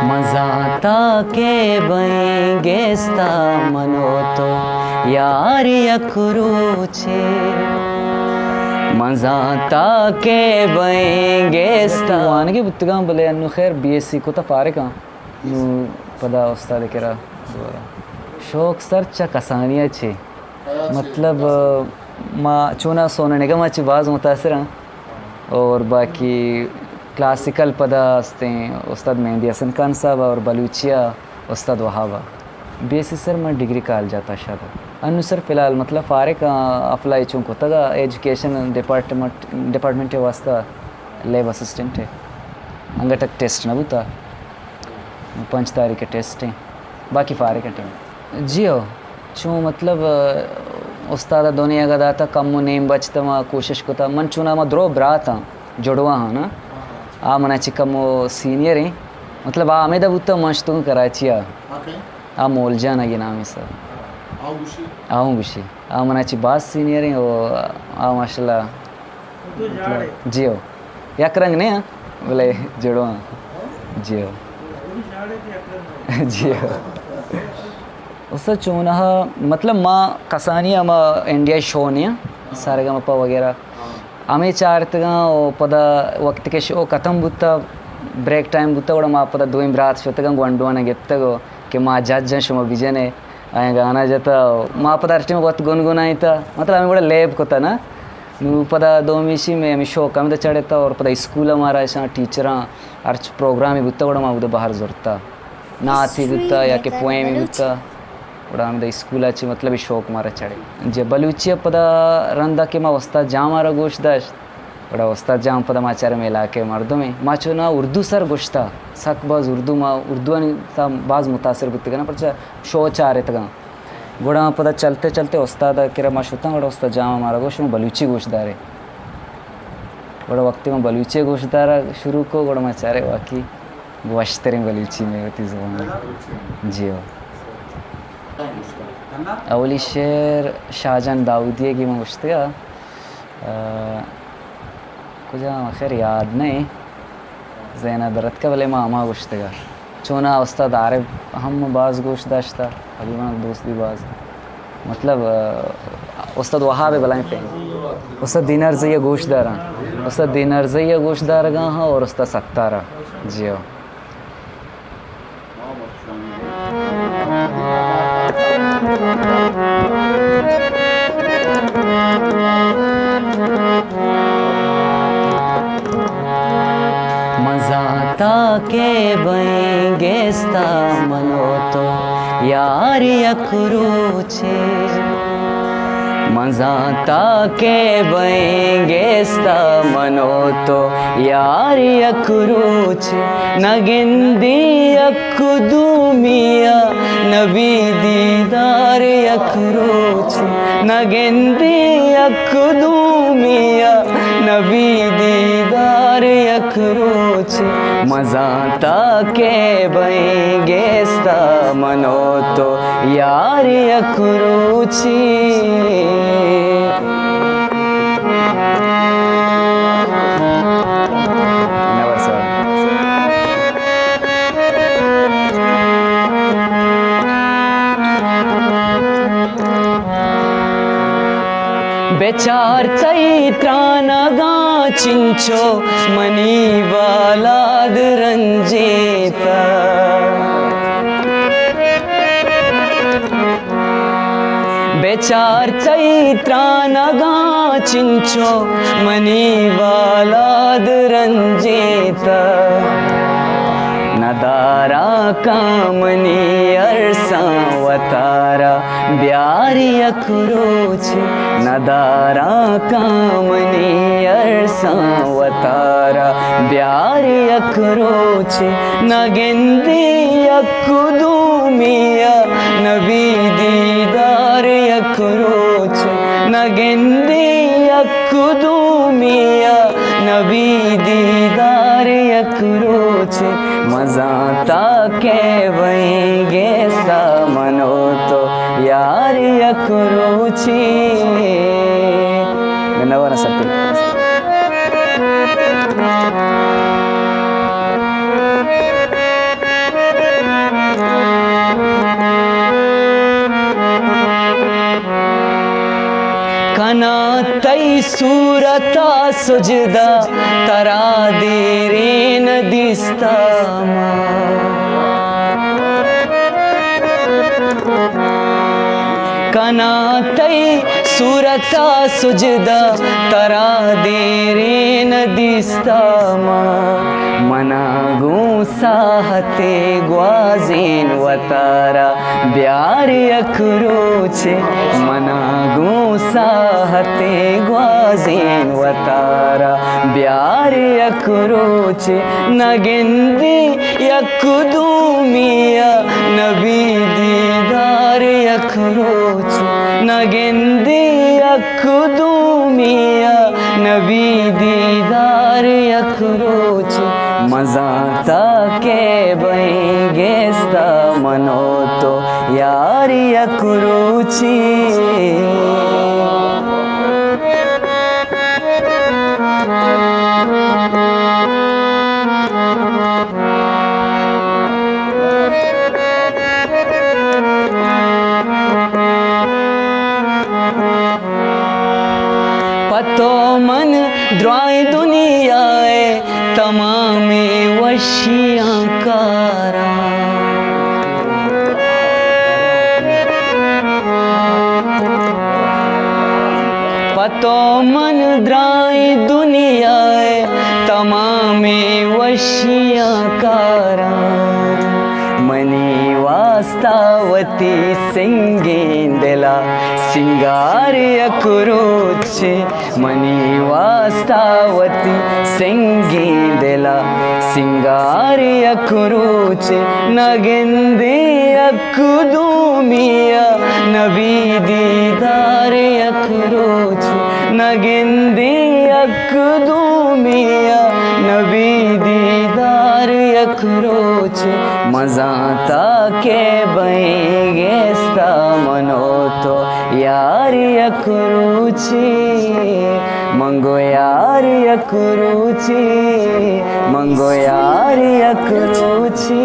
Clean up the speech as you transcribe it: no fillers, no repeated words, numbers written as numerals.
मजाता के बंगेस्ता मनो तो यार यकरूचे मजाता के बंगेस्ता वानगे बुत्तगा बले अन्नु खैर बीएससी को तो फारिका नु पदा उस्ताद केरा शौक सर चा कसानिया छे मतलब माँ चुना सोने का माँ बाज मुतासर और बाकी क्लासिकल पदा हंसते हैं उस्ताद मेहंदी हसन खान साहब और बलूचिया उस्ताद वहाबा बीएससी सर मैं डिग्री काल जाता शायद अनु सर फ़िलहाल मतलब फारे का अप्लाई चूँक होता का एजुकेशन डिपार्टमेंट वास्ता लैब असिस्टेंट है अंगटक टेस्ट ना बुता 5 तारीख के टेस्ट हैं बाकी फारे का टाइम जी हो चूँ मतलब उस्ताद दुनिया का दाता कम नेम बचता मैं कोशिश कोता मन चुना मैं द्रो ब्रा था जुड़वा हाँ ना आ मनाची कम सीनियर हैं मतलब आ हमें दबुत्ता मस्त कराची आ मोलजान ये नाम है सर आऊँ गुशी आ मनाची बास सीनियर हैं वो आ माशाल्लाह जी हो यक रंग ने बोले जुड़वा जी हो जी हो उससे चुना मतलब माँ कसानिया माँ इंडिया शो नहीं सारे का मप्पा वगैरह आम्ही चारतगा पदा वक्त के शो खत्म बुत्ता ब्रेक टाइम बुत्ता ಕೂಡ ಮಾ ಪದ ದೋಯಿಂ ರಾತ್ ಶೊತಗ ಗೊಂಡುವನ ಗೆತ್ತಗೋ के मा जज शुम बिजने आए गाना जाता मा पदा अर्टी में बहुत गुनगुनाईता मतलब हमें बड़ा लेब कोता ना नु पदा दो मिशी में हमें शो कम चढ़ेता और पदा स्कूल हमारा ऐसा टीचरा अर्च प्रोग्राम ही बुत्ता बड़ा मा उधर बाहर जोरता नाची बुत्ता या के पोएम ही बुत्ता बड़ा हमें स्कूल अच्छी मतलब शौक मारा चढ़े जे बलूचिया पदा रंदा के मा वस्ता जा मारा गोश्त बड़ा उस्ताद जाम पदा माचार में इलाके मर्दों में माचो ना उर्दू सर गोश्ता सक बाज उर्दू मा उर्दू सा बाज मुतासर बुत्ते ना पर शो चारे तक गोड़ा पदा चलते चलते उस्ताद किरा मा शुता बड़ा उस्ताद जाम हमारा गोश्त में बलूची गोश्तदारे बड़ा वक्त में बलूची गोश्तदारा शुरू को गोड़ा माचारे वाकी वश्तरे बलूची में होती जुबान जी हो अवली शेर शाहजहान दाऊदिया की मैं गोश्त कुछ खैर याद नहीं जैना दरद का भले मामा गोश्तगा चोना उस्ताद आरिफ हम बाज गोश्त दाश्ता अभी मैं दोस्त भी बाज मतलब उस्ताद वहाँ पे भलाई पे उस्ताद दिनार ज़िया गोश्तदारा उस्ताद दिनार ज़िया गोश्तदारा गा हाँ और उस्ताद सत्तारा जियो मजाता के बंगेस्ता मनो तो यार यकरूचे मजाता के बंगेस्ता मनो तो यार यकरूचे नगिंदी यकुदुमिया नबी दीदार यकरूचे नगिंदी यकुदुमिया नबी दीदार यकरूचे मजाता के बंगेस्ता मनो तो यार यकरूचे बेचार चैत्रानगा चिंचो मनी बालाद रंजीता बेचार चैत्रानगा चिंचो मनी बालाद रंजीता नदारा कामनी अरसा वतारा ब्यार यकरूचे नदारा कामनी अरसा वतारा ब्यार यकरूचे नगिंदी यकुदुमिया नबी दीदार यकरूचे नगिंदी यकुदुमिया नबी दीदार यकरूचे मजाता के बंगेस्ता मनो तो यार यकरूची धन्यवाद सर कना तई सूरता सुजदा तरा देरेन दिसता कना तई सूरता सुजदा तरा देरेन दिसता मना गुसाहते ग्वाजेन वतारा ब्यार यकरोचे मना गुसाहते ग्वाजेन वतारा ब्यार यकरोचे नगिंदी यकदूमिया नबी दीदार यकरोचे नगिंदी यकदूमिया नबी दीदार यकरोचे मजाता के बहेंगेस्ता मनो तो यार यकरूची पतो मन द्राय दुनियाए तमामे वशियां कारा पतो मन द्राय दुनियाए तमामे वशियां कारा मनी वास्तावती सिंगेंदला सिंगार यकरोचे मनी वास्तावती सिंगेंदला सिंगार यकरोचे नगिंदे यकदूमिया नबी दीदार यकरोचे नगिंदे यकदूमिया नबी दीदार यकरोचे मजाता के बहेंगेस्ता मनो तो यार यकरूची मंगो यार यकरूची मंगो यार यकरूची